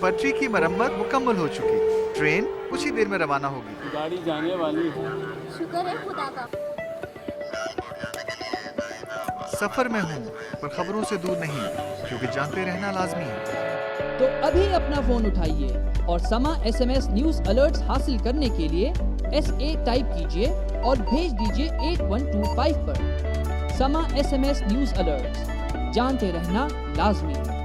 पटरी की मरम्मत मुकम्मल हो चुकी। ट्रेन कुछ ही देर में रवाना होगी। गाड़ी जाने वाली है। शुक्र है खुदा का। सफर में हूँ पर खबरों से दूर नहीं, क्योंकि जानते रहना लाजमी है। तो अभी अपना फोन उठाइए और समा SMS न्यूज अलर्ट्स हासिल करने के लिए SA टाइप कीजिए और भेज दीजिए 8125 पर। समा SMS न्यूज अलर्ट्स, जानते रहना लाजमी है।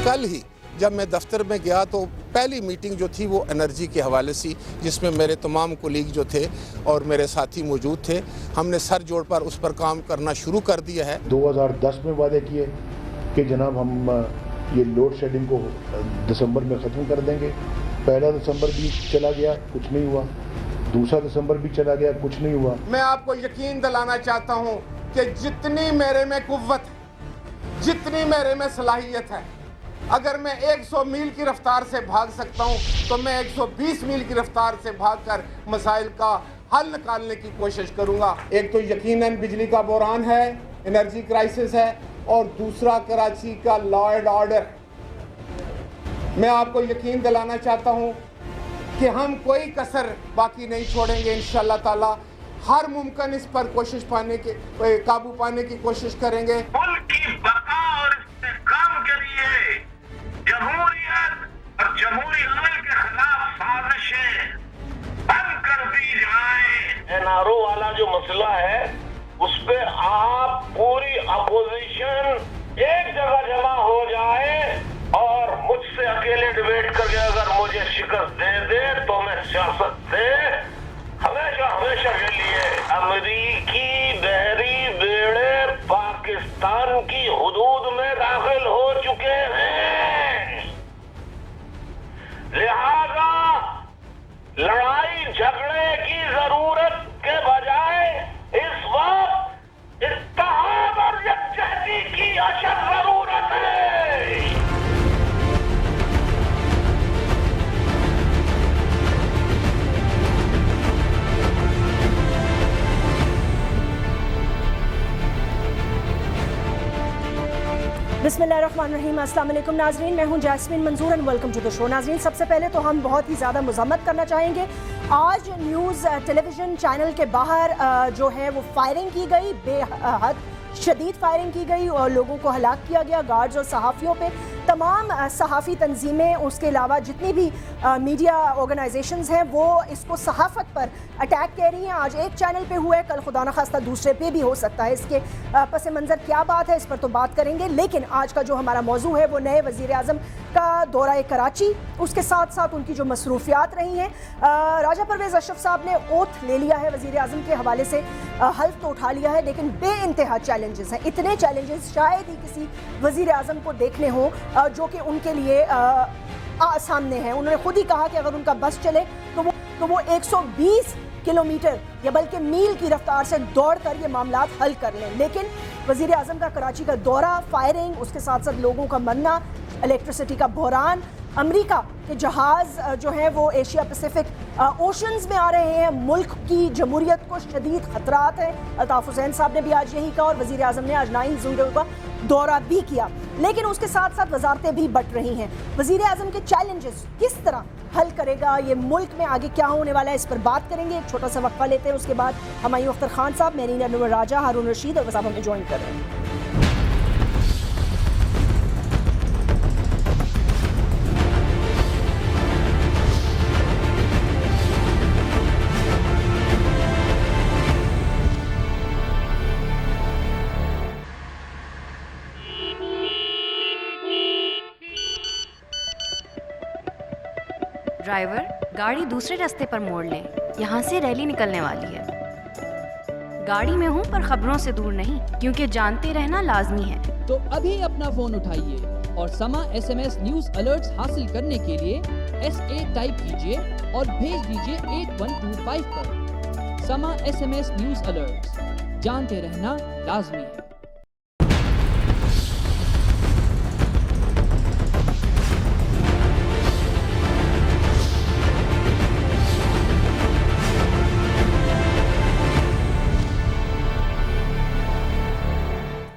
कल ही जब मैं दफ्तर में गया तो पहली मीटिंग जो थी वो एनर्जी के हवाले से, जिसमें मेरे तमाम कोलीग जो थे और मेरे साथी मौजूद थे। हमने सर जोड़ पर उस पर काम करना शुरू कर दिया है। 2010 में वादे किए कि जनाब हम ये लोड शेडिंग को दिसंबर में ख़त्म कर देंगे। 1 दिसंबर भी चला गया, कुछ नहीं हुआ। 2 दिसंबर भी चला गया, कुछ नहीं हुआ। मैं आपको यकीन दिलाना चाहता हूँ कि जितनी मेरे में कुव्वत है, जितनी मेरे में सलाहियत है, अगर मैं 100 मील की रफ्तार से भाग सकता हूं तो मैं 120 मील की रफ्तार से भागकर मसाइल का हल निकालने की कोशिश करूंगा। एक तो यकीनन बिजली का बहरान है, एनर्जी क्राइसिस है, और दूसरा कराची का लॉ एंड ऑर्डर। मैं आपको यकीन दिलाना चाहता हूं कि हम कोई कसर बाकी नहीं छोड़ेंगे। इंशाअल्लाह ताला हर मुमकिन इस पर कोशिश पाने के काबू पाने की कोशिश करेंगे। मुल्क की बका और इस्तेहकाम के लिए जमहूरियत और जमहूरी अमल के खिलाफ साजिशें बंद कर दी जाए। NRO वाला जो मसला है उस पे आप पूरी अपोजिशन एक जगह जमा हो जाए और मुझसे अकेले डिबेट करके अगर मुझे शिकस्त दे दे तो मैं सियासत से हमेशा के लिए अमेरिकी बहरी बेड़े पाकिस्तान की हुदूद में दाखिल हो चुके हैं। लिहाजा लड़ाई झगड़े की जरूरत के बजाय इस वक्त इत्तेहाद और यकजहती की अशद जरूरत है। बिस्मिल्लाहिर्रहमानिर्रहीम, अस्सलाम वालेकुम नाज़रीन, मैं हूं Jasmine Manzoor and welcome to the show. नाज़रीन, सबसे पहले तो हम बहुत ही ज़्यादा मज़म्मत करना चाहेंगे। आज न्यूज़ टेलीविज़न चैनल के बाहर जो है वो फायरिंग की गई, बेहद शदीद फायरिंग की गई और लोगों को हलाक किया गया, गार्ड्स और सहाफ़ियों पे। तमाम सहाफ़ी तंजीमें, उसके अलावा जितनी भी मीडिया ऑर्गेनाइजेशंस हैं वो इसको सहाफ़त पर अटैक कह रही हैं। आज एक चैनल पे हुआ है, कल खुदा न खास्ता दूसरे पे भी हो सकता है। इसके पस मंज़र क्या बात है, इस पर तो बात करेंगे। लेकिन आज का जो हमारा मौजू है वो नए वज़ीर आज़म का दौरा कराची, उसके साथ साथ उनकी जो मसरूफियात रही हैं। राजा परवेज़ अशरफ साहब ने ओथ ले लिया है वज़ीर आज़म के हवाले से, हल्फ तो उठा लिया है, लेकिन बेइंतहा चैलेंजेस हैं। इतने चैलेंजेस शायद ही किसी वज़ीर आज़म को देखने हों जो कि उनके लिए सामने हैं। उन्होंने खुद ही कहा कि अगर उनका बस चले तो वो 120 किलोमीटर या बल्कि मील की रफ्तार से दौड़कर ये मामलात हल कर लें। लेकिन वज़ीर आज़म का कराची का दौरा, फायरिंग, उसके साथ साथ लोगों का मरना, इलेक्ट्रिसिटी का बहरान, अमेरिका के जहाज़ जो है वो एशिया पैसिफिक ओशंस में आ रहे हैं, मुल्क की जमहूरियत को शदीद खतरात हैं। अल्ताफ़ हुसैन साहब ने भी आज यही कहा और वज़ीर आज़म ने आज 9 ज़ून का दौरा भी किया। लेकिन उसके साथ साथ वजारतें भी बट रही हैं। वज़ीर आज़म के चैलेंजेस किस तरह हल करेगा, ये मुल्क में आगे क्या होने वाला है, इस पर बात करेंगे। एक छोटा सा वक्फा लेते हैं, उसके बाद हमायूं अख्तर खान साहब, मेरीना नूर राजा, हारून रशीद और साहब हमें ज्वाइन कर रहे हैं। ड्राइवर, गाड़ी दूसरे रास्ते पर मोड़ लें, यहाँ से रैली निकलने वाली है। गाड़ी में हूँ पर खबरों से दूर नहीं, क्योंकि जानते रहना लाजमी है। तो अभी अपना फोन उठाइए और समा SMS न्यूज अलर्ट्स हासिल करने के लिए SA टाइप कीजिए और भेज दीजिए 8125 पर। समा SMS न्यूज अलर्ट्स, जानते रहना लाजमी है।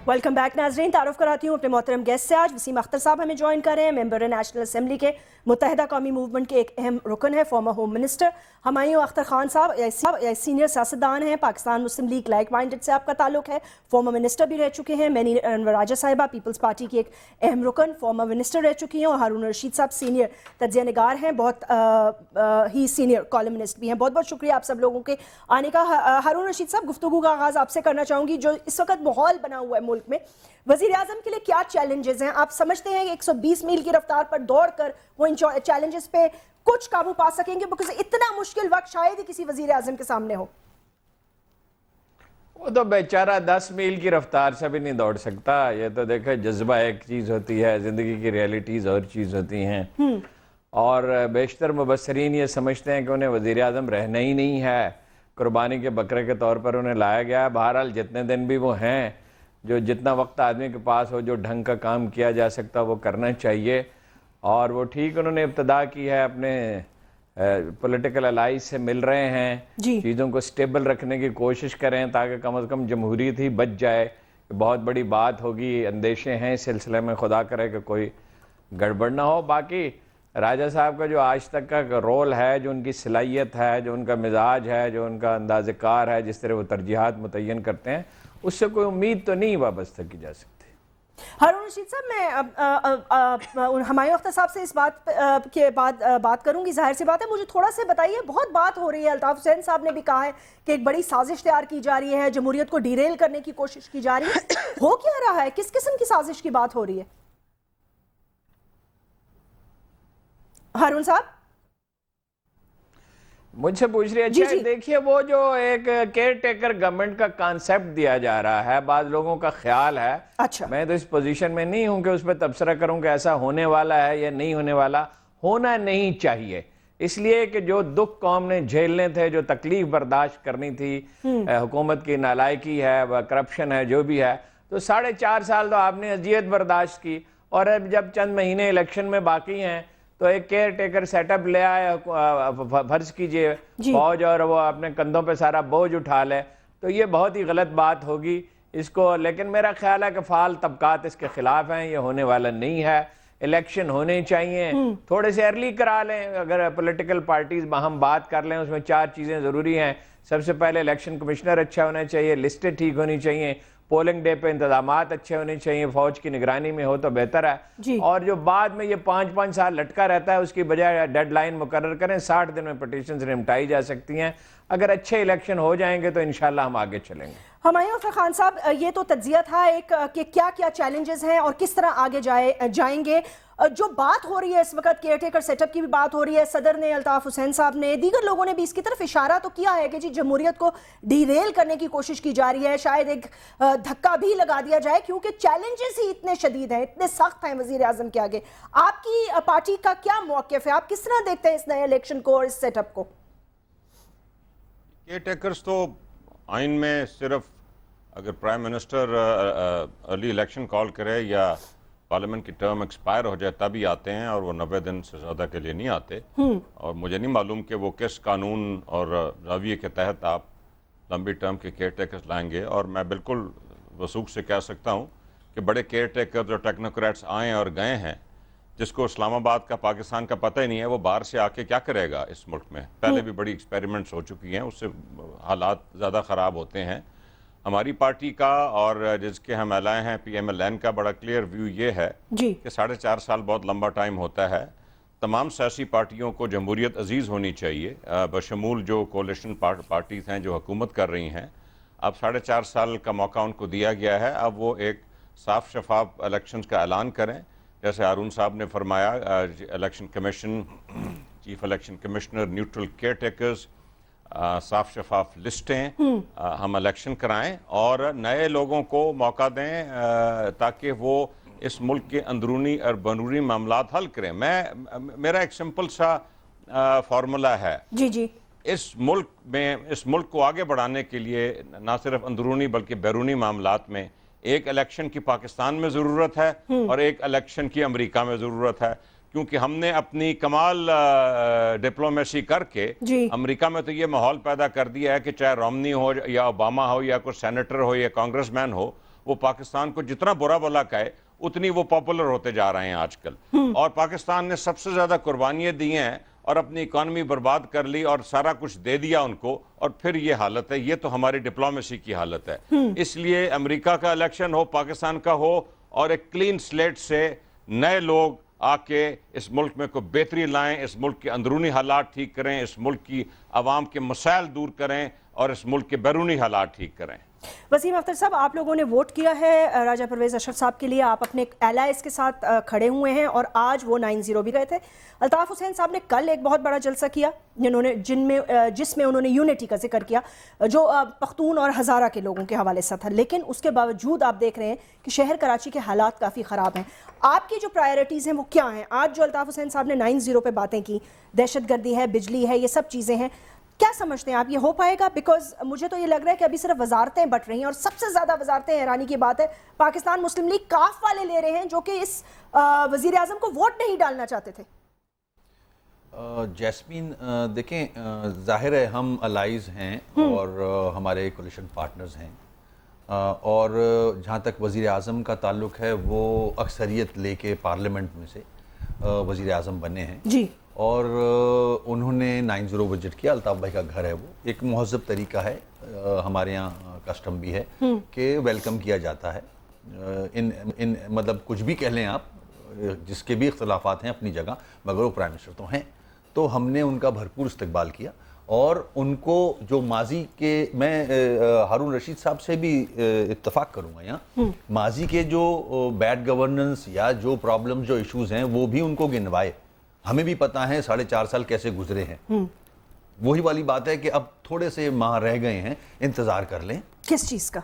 वेलकम बैक नाजरीन, तारुफ कराती हूँ अपने मोहतरम गेस्ट से। आज वसीम अख्तर साहब हमें ज्वाइन कर रहे हैं, मेंबर नेशनल असेंबली के मुत्तहिदा कौमी मूवमेंट के एक अहम रुकन है, farmer home minister Humayun Akhtar Khan साहब सीनियर सियासतदान हैं, पाकिस्तान मुस्लिम लीग लाइक माइंडेड से आपका ताल्लुक है, फॉर्मर मिनिस्टर भी रह चुके हैं। मैनी राजा साहिबा पीपल्स पार्टी की एक अहम रुकन, फॉर्मर मिनिस्टर रह चुकी हैं। और हारून रशीद साहब सीनियर तज्ज़िया निगार हैं, बहुत ही सीनियर कॉलमनिस्ट भी हैं। बहुत बहुत शुक्रिया आप सब लोगों के आने का। हारून रशीद साहब, गुफ्तगू का आगाज़ आपसे करना चाहूँगी। जो इस वक्त माहौल बना हुआ है मुल्क में, वज़ीर आज़म के लिए क्या चैलेंजेस हैं? आप समझते हैं कि 120 मील की रफ्तार पर दौड़कर वो इन चैलेंजेस पे कुछ काबू पा सकेंगे? बिकॉज़ इतना मुश्किल वक्त शायद ही किसी वज़ीर आज़म के सामने हो। वो तो बेचारा 10 मील की रफ्तार से भी नहीं दौड़ सकता। ये तो देखो, जज्बा एक चीज़ होती है, ज़िंदगी की रियलिटीज़ और चीज़ होती हैं। और बेशतर मुबस्सरीन ये समझते हैं कि उन्हें वज़ीर आज़म रहना ही नहीं है, कुर्बानी के बकरे के तौर पर उन्हें लाया गया है। बहरहाल जितने दिन भी वो हैं, जो जितना वक्त आदमी के पास हो, जो ढंग का काम किया जा सकता वो करना चाहिए। और वो ठीक उन्होंने इब्तदा की है, अपने पॉलिटिकल अलाइज से मिल रहे हैं, चीज़ों को स्टेबल रखने की कोशिश करें ताकि कम से कम जमहूरियत ही बच जाए। बहुत बड़ी बात होगी, अंदेशे हैं इस सिलसिले में, खुदा करे कि कोई गड़बड़ ना हो। बाकी राजा साहब का जो आज तक का रोल है, जो उनकी सलाहियत है, जो उनका मिजाज है, जो उनका अंदाज़कार है, जिस तरह वो तरजीहात मुतय्यन करते हैं, उससे कोई उम्मीद तो नहीं वाबस्ता की जा सकती। हारून रशीद साहब, मैं हुमायूं अख्तर साहब से इस बात के बाद बात करूंगी। जाहिर सी बात है, मुझे थोड़ा सा बताइए, बहुत बात हो रही है, अल्ताफ हुसैन साहब ने भी कहा है कि एक बड़ी साजिश तैयार की जा रही है, जमहूरियत को डिरेल करने की कोशिश की जा रही है। हो क्या रहा है? किस किस्म की साजिश की बात हो रही है? हारून साहब मुझसे पूछ रही है? अच्छा, देखिए, वो जो एक केयर टेकर गवर्नमेंट का कॉन्सेप्ट दिया जा रहा है, बाद लोगों का ख्याल है, अच्छा, मैं तो इस पोजीशन में नहीं हूं कि उस पर तबसरा करूं कि ऐसा होने वाला है या नहीं होने वाला। होना नहीं चाहिए, इसलिए कि जो दुख कौम ने झेलने थे, जो तकलीफ बर्दाश्त करनी थी, हुकूमत की नालायकी है, वह करप्शन है, जो भी है, तो 4.5 साल तो आपने अजियत बर्दाश्त की। और अब जब चंद महीने इलेक्शन में बाकी हैं तो एक केयर टेकर सेटअप ले आए, फर्ज कीजिए फौज, और वो अपने कंधों पे सारा बोझ उठा ले, तो ये बहुत ही गलत बात होगी इसको। लेकिन मेरा ख्याल है कि फाल तबकात इसके खिलाफ हैं, ये होने वाला नहीं है। इलेक्शन होने चाहिए, थोड़े से अर्ली करा लें। अगर पॉलिटिकल पार्टीज हम बात कर लें, उसमें 4 चीज़ें ज़रूरी हैं। सबसे पहले इलेक्शन कमिश्नर अच्छा होना चाहिए, लिस्टें ठीक होनी चाहिए, पोलिंग डे पे इंतजामात अच्छे होने चाहिए, फौज की निगरानी में हो तो बेहतर है। और जो बाद में ये 5-5 साल लटका रहता है, उसकी बजाय डेडलाइन मुकर्रर करें, 60 दिन में पटिशन्स निपटाई जा सकती हैं। अगर अच्छे इलेक्शन हो जाएंगे तो इंशाल्लाह हम आगे चलेंगे। हुमायूं अख्तर खान साहब, ये तो तज्जिया था एक कि क्या क्या चैलेंजेस हैं और किस तरह आगे जाएंगे। जो बात हो रही है इस वक्त, केयर टेकर सेटअप की भी बात हो रही है, सदर ने, अल्ताफ हुसैन साहब ने, दीगर लोगों ने भी इसकी तरफ इशारा तो किया है कि जी जमहूरियत को डीरेल करने की कोशिश की जा रही है, शायद एक धक्का भी लगा दिया जाए, क्योंकि चैलेंजेस ही इतने शदीद हैं, इतने सख्त हैं वजीर आजम के आगे। आपकी पार्टी का क्या मौक़िफ़ है? आप किस तरह देखते हैं इस नए इलेक्शन को और इस सेटअप को? केयर टेकर्स तो आइन में सिर्फ अगर prime minister early election call करे या पार्लियामेंट की टर्म एक्सपायर हो जाए तभी आते हैं, और वो 90 दिन से ज़्यादा के लिए नहीं आते। और मुझे नहीं मालूम कि वो किस कानून और रवैये के तहत आप लंबी टर्म के केयर टेकर्स लाएंगे। और मैं बिल्कुल वसूख से कह सकता हूँ कि बड़े केयर टेकर जो टेक्नोक्रेट्स आए और गए हैं, जिसको इस्लामाबाद का, पाकिस्तान का पता ही नहीं है, वो बाहर से आके क्या करेगा इस मुल्क में। पहले भी बड़ी एक्सपेरिमेंट्स हो चुकी हैं, उससे हालात ज़्यादा ख़राब होते हैं। हमारी पार्टी का और जिसके हम एलाए हैं PMLN का बड़ा क्लियर व्यू ये है कि 4.5 साल बहुत लंबा टाइम होता है। तमाम सियासी पार्टियों को जमहूरियत अजीज़ होनी चाहिए, बशमूल जो कोalition पार्टीज़ हैं जो हुकूमत कर रही हैं। अब 4.5 साल का मौका उनको दिया गया है, अब वो एक साफ शफाफ इलेक्शंस का ऐलान करें। जैसे हारून साहब ने फरमाया, election commission, chief election commissioner, neutral care takers, साफ शफाफ लिस्टें, हम इलेक्शन कराएं और नए लोगों को मौका दें ताकि वो इस मुल्क के अंदरूनी और बैरूनी मामलात हल करें। मेरा एक सिंपल सा फार्मूला है जी जी, इस मुल्क को आगे बढ़ाने के लिए ना सिर्फ अंदरूनी बल्कि बैरूनी मामलात में एक इलेक्शन की पाकिस्तान में ज़रूरत है और एक इलेक्शन की अमेरिका में ज़रूरत है, क्योंकि हमने अपनी कमाल डिप्लोमेसी करके अमेरिका में तो ये माहौल पैदा कर दिया है कि चाहे रोमनी हो या ओबामा हो या कोई सेनेटर हो या कांग्रेसमैन हो, वो पाकिस्तान को जितना बुरा भला कहे उतनी वो पॉपुलर होते जा रहे हैं आजकल। और पाकिस्तान ने सबसे ज़्यादा कुर्बानियाँ दी हैं और अपनी इकॉनमी बर्बाद कर ली और सारा कुछ दे दिया उनको, और फिर ये हालत है। ये तो हमारी डिप्लोमेसी की हालत है। इसलिए अमेरिका का इलेक्शन हो, पाकिस्तान का हो, और एक क्लीन स्लेट से नए लोग आके इस मुल्क में कोई बेहतरी लाएं, इस मुल्क के अंदरूनी हालात ठीक करें, इस मुल्क की आवाम के मसाइल दूर करें और इस मुल्क के बैरूनी हालात ठीक करें। वसीम अख्तर साहब, आप लोगों ने वोट किया है राजा परवेज़ अशरफ साहब के लिए, आप अपने एलाइज के साथ खड़े हुए हैं और आज वो 9-0 भी गए थे। अल्ताफ हुसैन साहब ने कल एक बहुत बड़ा जलसा किया जिसमें उन्होंने यूनिटी का जिक्र किया, जो पख्तून और हज़ारा के लोगों के हवाले से था, लेकिन उसके बावजूद आप देख रहे हैं कि शहर कराची के हालात काफ़ी ख़राब हैं। आपकी जो प्रायोरिटीज़ हैं वो क्या हैं? आज जो अल्ताफ हुसैन साहब ने 9-0 पे बातें की, दहशतगर्दी है, बिजली है, ये सब चीज़ें हैं, क्या समझते हैं आप ये हो पाएगा? बिकॉज मुझे तो ये लग रहा है कि अभी सिर्फ वजारतें बट रही हैं और सबसे ज़्यादा वजारतें हैरानी की बात है पाकिस्तान मुस्लिम लीग काफ वाले ले रहे हैं, जो कि इस वज़ीर आज़म को वोट नहीं डालना चाहते थे। जैस्मीन, देखें, जाहिर है हम अलाइज हैं और हमारे कोलिशन पार्टनर्स हैं, और जहाँ तक वज़ीर आज़म का ताल्लुक़ है वो अक्सरियत लेके पार्लियामेंट में से वज़ीर आज़म बने हैं जी, और उन्होंने 9-0 बजट किया। अल्ताफ़ भाई का घर है, वो एक महज़ब तरीका है, हमारे यहाँ कस्टम भी है कि वेलकम किया जाता है। इन मतलब कुछ भी कह लें आप, जिसके भी इख्तलाफात हैं अपनी जगह, मगर वो प्राइम मिनिस्टर तो हैं, तो हमने उनका भरपूर इस्तकबाल किया। और उनको जो माजी के, मैं हारून रशीद साहब से भी इत्तफाक करूँगा यहाँ, माजी के जो बैड गवर्नेंस या जो प्रॉब्लम, जो इशूज़ हैं, वो भी उनको गिनवाए। हमें भी पता है 4.5 साल कैसे गुजरे हैं। वही वाली बात है कि अब थोड़े से माह रह गए हैं, इंतजार कर लें। किस चीज का?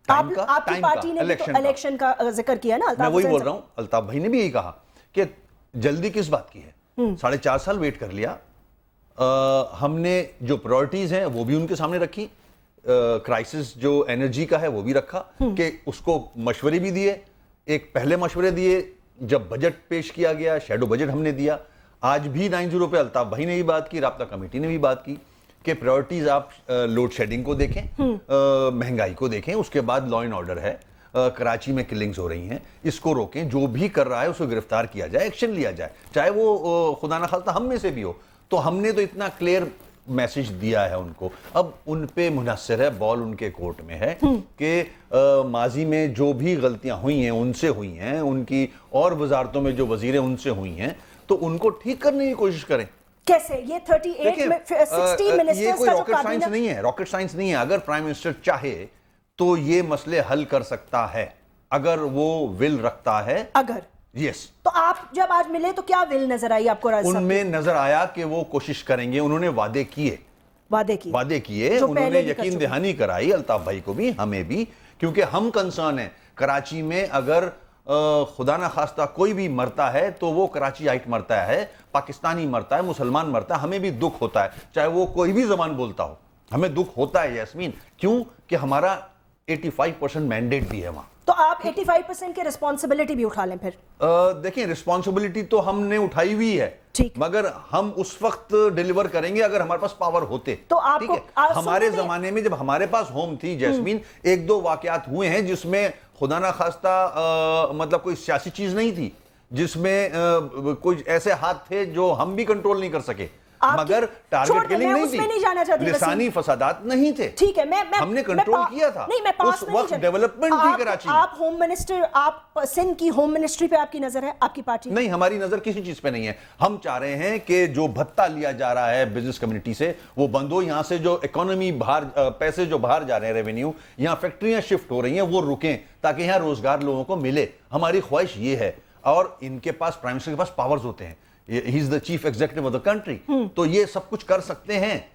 आपकी पार्टी ने इलेक्शन का जिक्र किया ना। मैं वही बोल रहा हूँ, अल्ताफ भाई ने भी यही कहा कि जल्दी किस बात की है, 4.5 साल वेट कर लिया। हमने जो प्रायोरिटीज हैं वो भी उनके सामने रखी, क्राइसिस जो एनर्जी का है वो भी रखा, कि उसको मशवरे भी दिए। एक पहले मशवरे दिए जब बजट पेश किया गया, शैडो बजट हमने दिया। आज भी 9-0 पे अल्ताफ भाई ने भी बात की, राब्ता कमेटी ने भी बात की कि प्रायोरिटीज आप लोड शेडिंग को देखें, महंगाई को देखें, उसके बाद लॉ एंड ऑर्डर है, कराची में किलिंग्स हो रही हैं, इसको रोकें, जो भी कर रहा है उसको गिरफ्तार किया जाए, एक्शन लिया जाए, चाहे वो खुदा ना खास्ता हम में से भी हो। तो हमने तो इतना क्लियर मैसेज दिया है उनको। अब उन पे मुनहसर है, बॉल उनके कोर्ट में है कि माजी में जो भी गलतियां हुई हैं उनसे हुई हैं, उनकी और वजारतों में जो वजीरें उनसे हुई हैं, तो उनको ठीक करने की कोशिश करें। कैसे? ये 60 मिनिस्टर्स ये कोई रॉकेट साइंस नहीं है, रॉकेट साइंस नहीं है। अगर प्राइम मिनिस्टर चाहे तो ये मसले हल कर सकता है, अगर वो विल रखता है। अगर यस, तो आप जब आज मिले तो क्या विल नजर आई आपको? उनमें नजर आया कि वो कोशिश करेंगे, उन्होंने वादे किए, उन्होंने यकीन दहानी कराई, अल्ताफ भाई को भी, हमें भी, क्योंकि हम कंसर्न है कराची में। अगर खुदा ना खास्ता कोई भी मरता है तो वो कराचीआइट मरता है, पाकिस्तानी मरता है, मुसलमान मरता है, हमें भी दुख होता है, चाहे वो कोई भी जबान बोलता हो, हमें दुख होता है यास्मीन। क्यों? कि हमारा 85% मैंडेट भी है वहां। तो आप 85% की रिस्पॉन्सिबिलिटी भी उठा लें फिर। देखिए, रिस्पॉन्सिबिलिटी तो हमने उठाई हुई है, मगर हम उस वक्त डिलीवर करेंगे अगर हमारे पास पावर होते। तो आपको हमारे जमाने में जब हमारे पास होम थी जैस्मीन, 1-2 वाकयात हुए हैं जिसमें खुदा ना खास्ता मतलब कोई सियासी चीज नहीं थी, जिसमें कुछ ऐसे हाथ थे जो हम भी कंट्रोल नहीं कर सके, मगर टारगेट किलिंग नहीं थी, लिसानी फसादात नहीं थे। ठीक है, हमने कंट्रोल किया था। नहीं, मैं उस वक्त डेवलपमेंट थी कराची। आप होम मिनिस्टर, आप सिंध की होम मिनिस्ट्री पे आपकी नजर है, आपकी पार्टी? नहीं, हमारी नजर किसी चीज पे नहीं है। हम चाह रहे हैं कि जो भत्ता लिया जा रहा है बिजनेस कम्युनिटी से वो बंद हो, यहां से जो इकोनॉमी बाहर, पैसे जो बाहर जा रहे हैं, रेवेन्यू, यहां फैक्ट्रियां शिफ्ट हो रही हैं, वो रुकें ताकि यहां रोजगार लोगों को मिले। हमारी ख्वाहिश ये है, और इनके पास, प्राइम मिनिस्टर के पास पावर्स होते हैं, he is the chief executive of the country, तो ये सब कुछ कर सकते हैं।